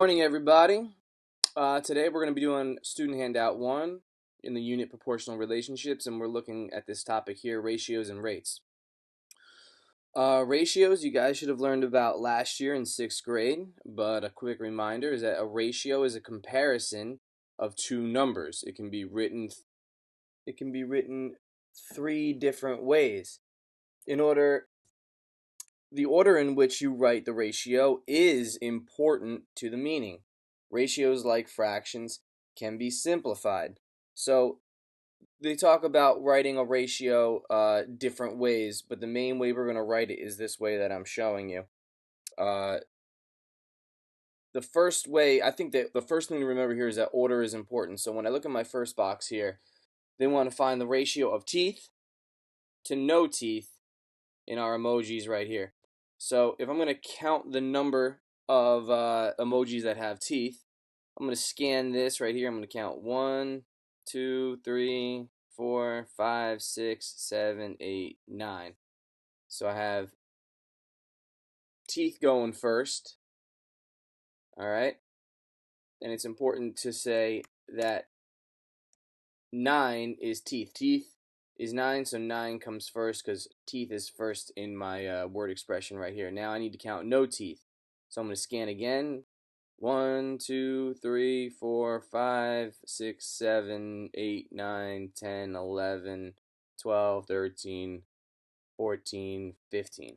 Morning, everybody. Today we're going to be doing student handout 1 in the unit proportional relationships, and we're looking at this topic here, ratios and rates. Ratios you guys should have learned about last year in 6th grade, but a quick reminder is that a ratio is a comparison of two numbers. It can be written three different ways. The order in which you write the ratio is important to the meaning. Ratios, like fractions, can be simplified. So they talk about writing a ratio different ways, but the main way we're going to write it is this way that I'm showing you. The first way, I think that the first thing to remember here is that order is important. So when I look at my first box here, they want to find the ratio of teeth to no teeth in our emojis right here. So if I'm going to count the number of emojis that have teeth, I'm going to scan this right here. I'm going to count 1, 2, 3, 4, 5, 6, 7, 8, 9. So I have teeth going first. All right. And it's important to say that 9 is teeth. Teeth is 9, so 9 comes first because teeth is first in my word expression right here. Now I need to count no teeth. So I'm going to scan again. 1, 2, 3, 4, 5, 6, 7, 8, 9, 10, 11, 12, 13, 14, 15.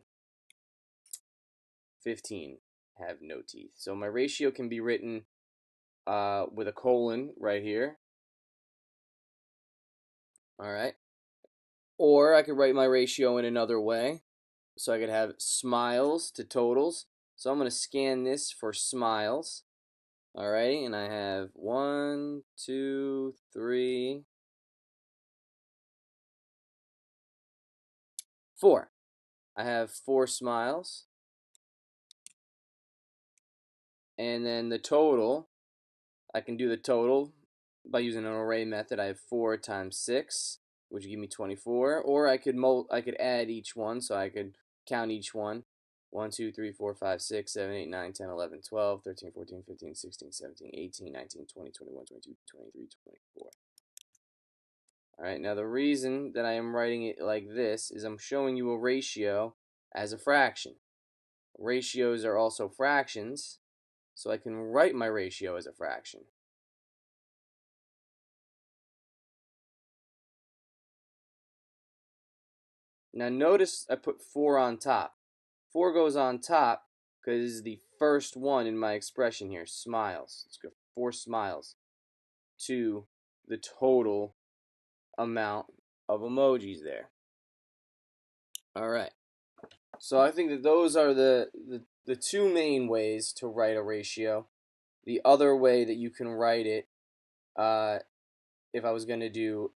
15 have no teeth. So my ratio can be written with a colon right here. All right. Or I could write my ratio in another way. So I could have smiles to totals. So I'm going to scan this for smiles. Alrighty, and I have 1, 2, 3, 4. I have 4 smiles. And then the total, I can do the total by using an array method. I have 4 times 6, which would give me 24. Or I could add each one, so I could count each one. 1, 2, 3, 4, 5, 6, 7, 8, 9, 10, 11, 12, 13, 14, 15, 16, 17, 18, 19, 20, 21, 22, 23, 24. Alright, now the reason that I am writing it like this is I'm showing you a ratio as a fraction. Ratios are also fractions, so I can write my ratio as a fraction. Now notice I put 4 on top. 4 goes on top because this is the first one in my expression here, smiles. Let's go 4 smiles to the total amount of emojis there. Alright, so I think that those are the two main ways to write a ratio. The other way that you can write it, if I was going to do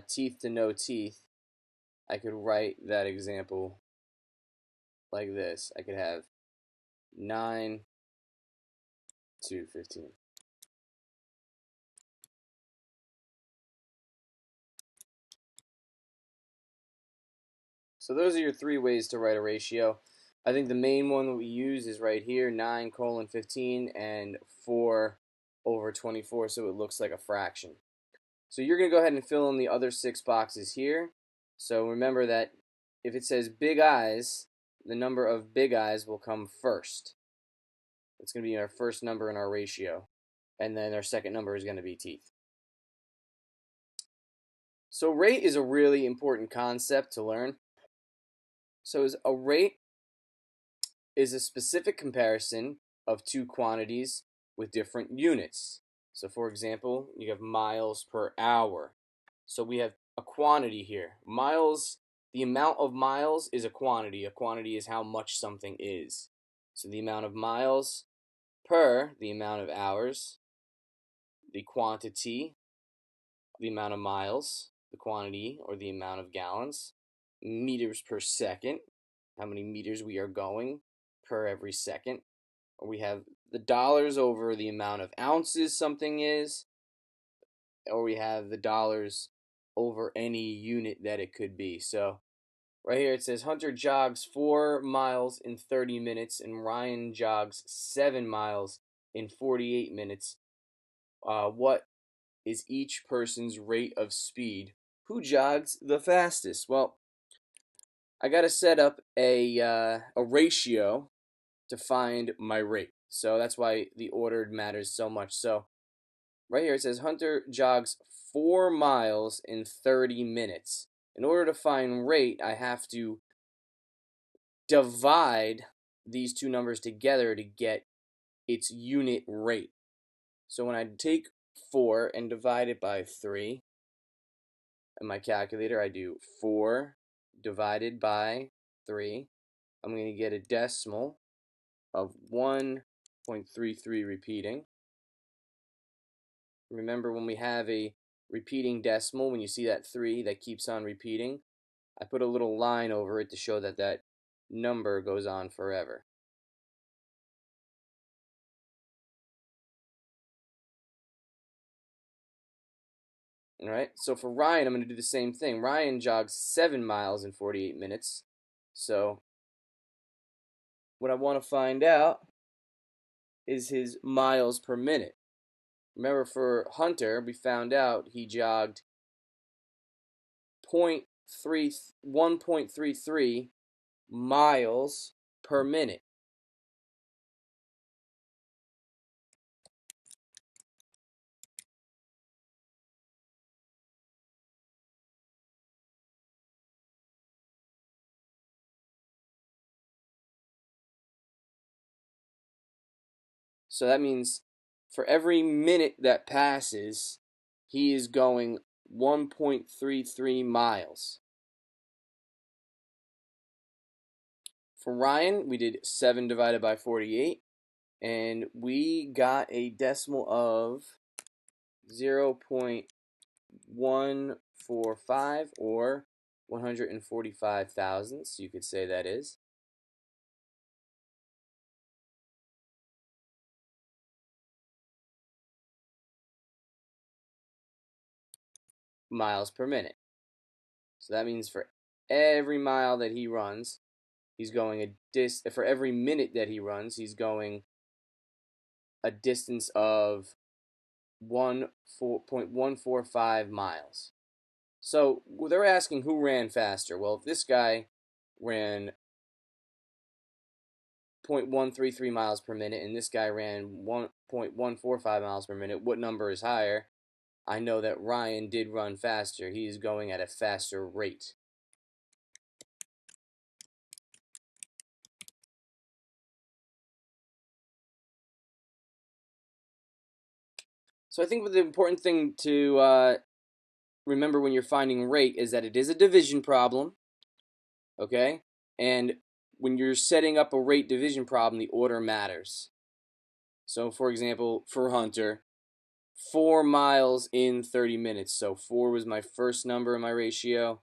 teeth to no teeth, I could write that example like this. I could have 9 to 15. So those are your 3 ways to write a ratio. I think the main one that we use is right here, 9 colon 15 and 4 over 24, so it looks like a fraction. So you're going to go ahead and fill in the other 6 boxes here. So remember that if it says big eyes, the number of big eyes will come first. It's going to be our first number in our ratio. And then our second number is going to be teeth. So rate is a really important concept to learn. So a rate is a specific comparison of two quantities with different units. So for example, you have miles per hour. So we have a quantity here. Miles, the amount of miles is a quantity. A quantity is how much something is. So the amount of miles per the amount of hours, the quantity, the amount of miles, the quantity or the amount of gallons, meters per second, how many meters we are going per every second. Or we have the dollars over the amount of ounces something is, or we have the dollars over any unit that it could be. So right here it says Hunter jogs 4 miles in 30 minutes and Ryan jogs 7 miles in 48 minutes. What is each person's rate of speed? Who jogs the fastest? Well, I got to set up a ratio to find my rate. So that's why the order matters so much. So right here it says Hunter jogs 4 miles in 30 minutes. In order to find rate, I have to divide these two numbers together to get its unit rate. So when I take 4 and divide it by 3 in my calculator, I do 4 divided by 3. I'm going to get a decimal of 1.33 repeating. Remember, when we have a repeating decimal, when you see that 3 that keeps on repeating, I put a little line over it to show that that number goes on forever. Alright, so for Ryan, I'm going to do the same thing. Ryan jogs 7 miles in 48 minutes. So what I want to find out is his miles per minute. Remember, for Hunter, we found out he jogged 1.33 miles per minute. So that means for every minute that passes, he is going 1.33 miles. For Ryan, we did 7 divided by 48, and we got a decimal of 0.145, or 145 thousandths, you could say that is. Miles per minute. So that means for every mile that he runs, he's going for every minute that he runs, he's going a distance of 1.145 miles. So they're asking who ran faster. Well, if this guy ran 0.133 miles per minute and this guy ran 1.145 miles per minute, what number is higher? I know that Ryan did run faster. He is going at a faster rate. So I think the important thing to remember when you're finding rate is that it is a division problem, okay? And when you're setting up a rate division problem, the order matters. So for example, for Hunter, 4 miles in 30 minutes. So 4 was my first number in my ratio,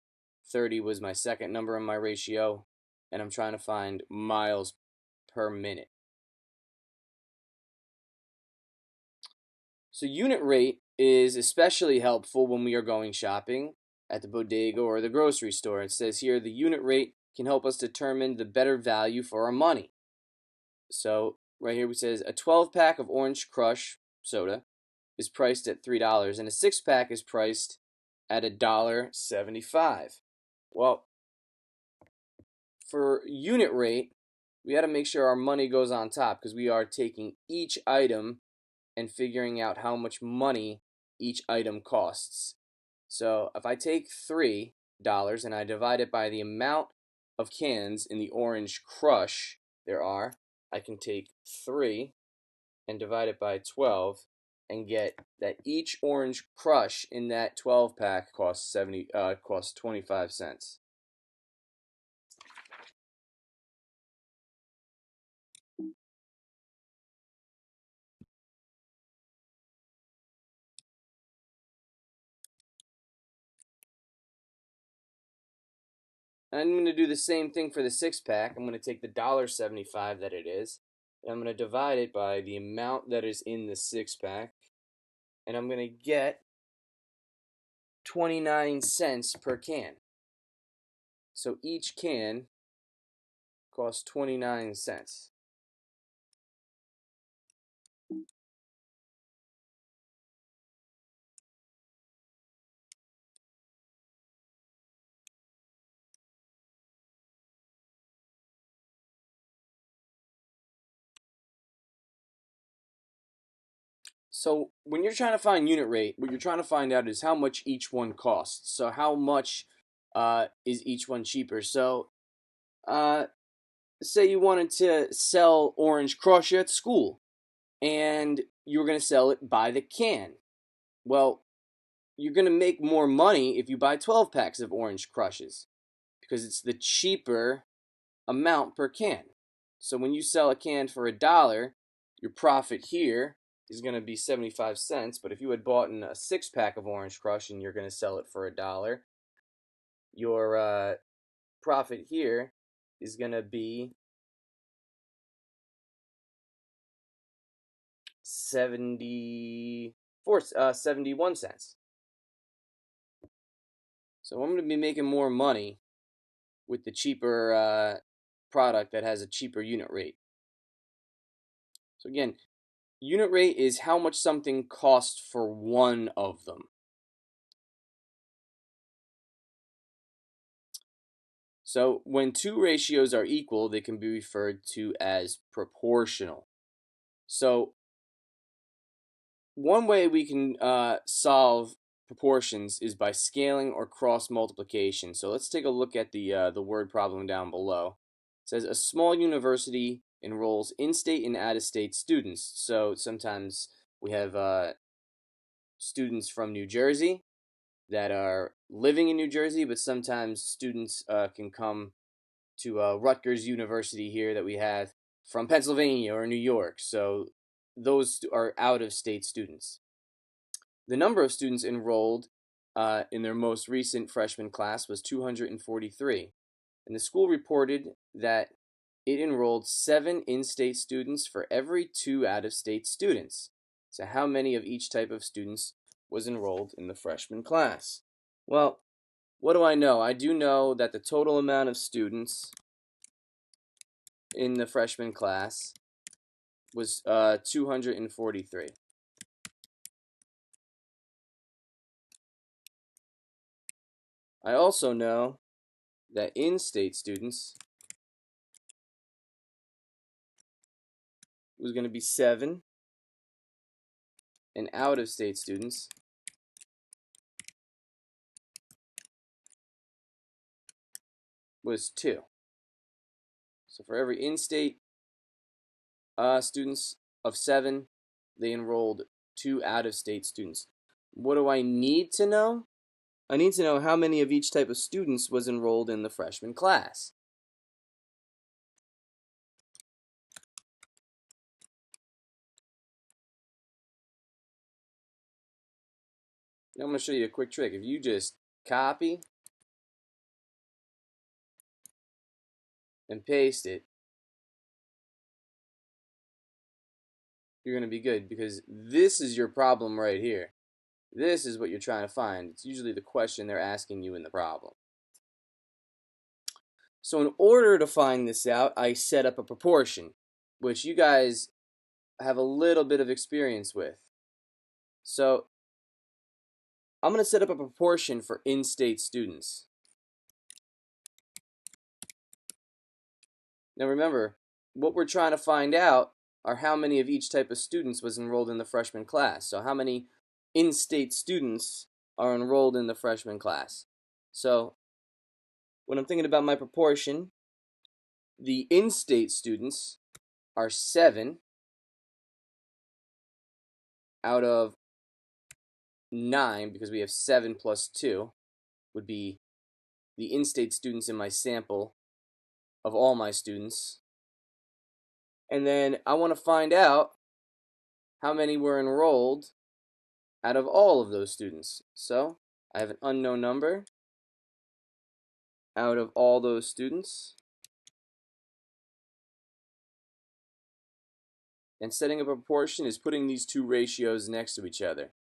30 was my second number in my ratio, and I'm trying to find miles per minute. So unit rate is especially helpful when we are going shopping at the bodega or the grocery store. It says here the unit rate can help us determine the better value for our money. So right here it says a 12-pack of Orange Crush soda is priced at $3 and a 6-pack is priced at $1.75. Well, for unit rate, we got to make sure our money goes on top because we are taking each item and figuring out how much money each item costs. So if I take $3 and I divide it by the amount of cans in the Orange Crush there are, I can take 3 and divide it by 12 and get that each Orange Crush in that 12-pack costs 25 cents. And I'm going to do the same thing for the 6-pack. I'm going to take the $1.75 that it is, and I'm going to divide it by the amount that is in the 6-pack, and I'm going to get 29 cents per can. So each can costs 29 cents. So when you're trying to find unit rate, what you're trying to find out is how much each one costs. So how much is each one cheaper? So uh, say you wanted to sell Orange Crush at school, and you were going to sell it by the can. Well, you're going to make more money if you buy 12 packs of Orange Crushes because it's the cheaper amount per can. So when you sell a can for $1, your profit here is going to be 75 cents. But if you had bought in a 6-pack of Orange Crush and you're going to sell it for $1, your profit here is going to be 71 cents. So I'm going to be making more money with the cheaper product that has a cheaper unit rate. So again, unit rate is how much something costs for one of them. So when two ratios are equal, they can be referred to as proportional. So one way we can solve proportions is by scaling or cross multiplication. So let's take a look at the word problem down below. It says a small university enrolls in-state and out-of-state students. So sometimes we have students from New Jersey that are living in New Jersey, but sometimes students can come to Rutgers University here that we have from Pennsylvania or New York. So those are out-of-state students. The number of students enrolled in their most recent freshman class was 243, and the school reported that it enrolled 7 in-state students for every 2 out-of-state students. So how many of each type of students was enrolled in the freshman class? Well, what do I know? I do know that the total amount of students in the freshman class was 243. I also know that in-state students was going to be 7, and out-of-state students was 2. So for every in-state students of 7, they enrolled 2 out-of-state students. What do I need to know? I need to know how many of each type of students was enrolled in the freshman class. Now I'm going to show you a quick trick. If you just copy and paste it, you're going to be good because this is your problem right here. This is what you're trying to find. It's usually the question they're asking you in the problem. So in order to find this out, I set up a proportion, which you guys have a little bit of experience with. So I'm going to set up a proportion for in-state students. Now remember, what we're trying to find out are how many of each type of students was enrolled in the freshman class. So how many in-state students are enrolled in the freshman class. So when I'm thinking about my proportion, the in-state students are 7 out of 9, because we have 7 plus 2 would be the in-state students in my sample of all my students. And then I want to find out how many were enrolled out of all of those students. So I have an unknown number out of all those students. And setting up a proportion is putting these two ratios next to each other.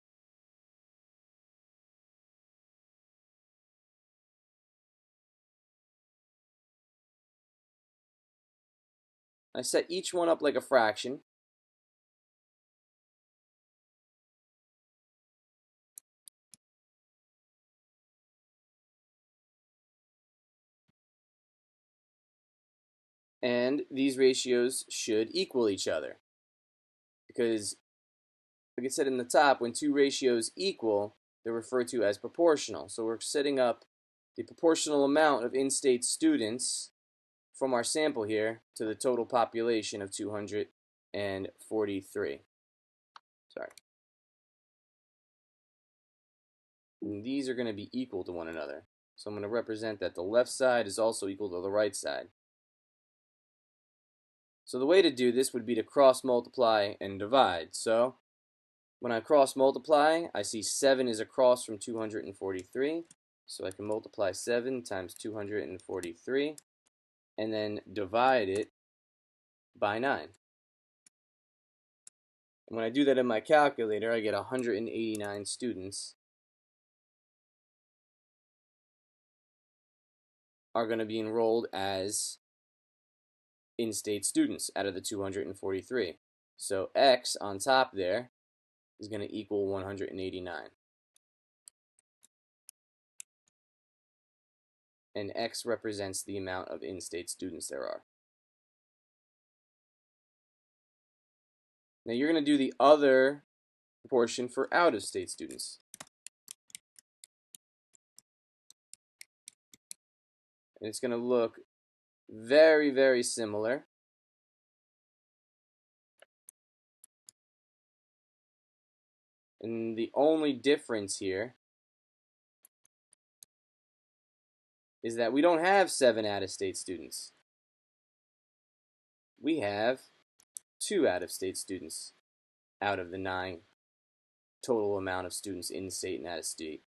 I set each one up like a fraction. And these ratios should equal each other, because like I said in the top, when two ratios equal, they're referred to as proportional. So we're setting up the proportional amount of in-state students from our sample here to the total population of 243. Sorry. And these are going to be equal to one another. So I'm going to represent that the left side is also equal to the right side. So the way to do this would be to cross multiply and divide. So when I cross multiply, I see 7 is across from 243. So I can multiply 7 times 243 and then divide it by 9. And when I do that in my calculator, I get 189 students are going to be enrolled as in-state students out of the 243. So X on top there is going to equal 189. And X represents the amount of in-state students there are. Now you're going to do the other proportion for out-of-state students. And it's going to look very, very similar. And the only difference here is that we don't have 7 out-of-state students. We have 2 out-of-state students out of the 9 total amount of students in-state and out-of-state.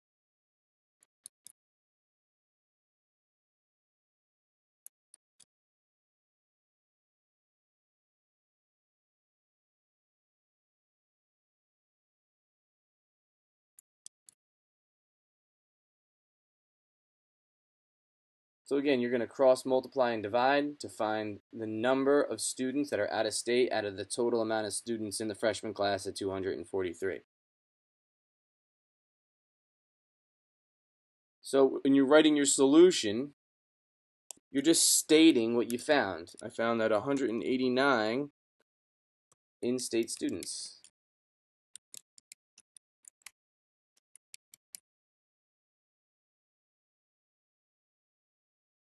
So again, you're going to cross multiply and divide to find the number of students that are out of state out of the total amount of students in the freshman class at 243. So when you're writing your solution, you're just stating what you found. I found that 189 in-state students.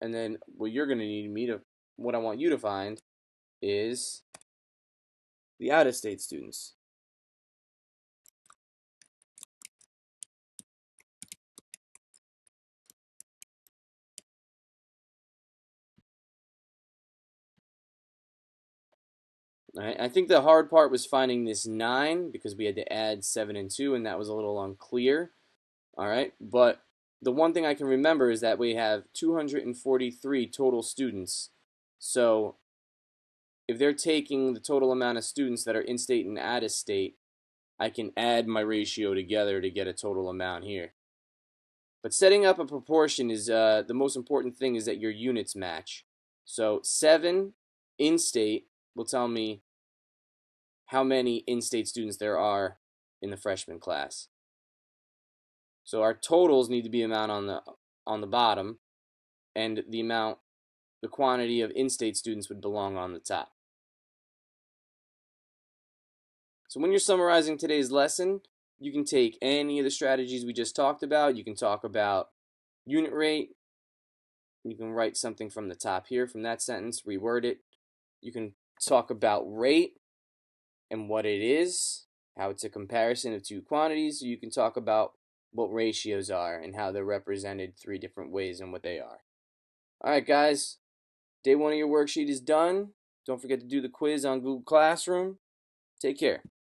And then what you're going to need what I want you to find is the out-of-state students. Right? I think the hard part was finding this 9 because we had to add 7 and 2, and that was a little unclear. All right, but the one thing I can remember is that we have 243 total students. So if they're taking the total amount of students that are in-state and out-of-state, I can add my ratio together to get a total amount here. But setting up a proportion is the most important thing is that your units match. So 7 in-state will tell me how many in-state students there are in the freshman class. So our totals need to be amount on the bottom, and the quantity of in-state students would belong on the top. So when you're summarizing today's lesson, you can take any of the strategies we just talked about. You can talk about unit rate. You can write something from the top here from that sentence, reword it. You can talk about rate and what it is, how it's a comparison of two quantities. You can talk about what ratios are and how they're represented 3 different ways and what they are. All right, guys. Day 1 of your worksheet is done. Don't forget to do the quiz on Google Classroom. Take care.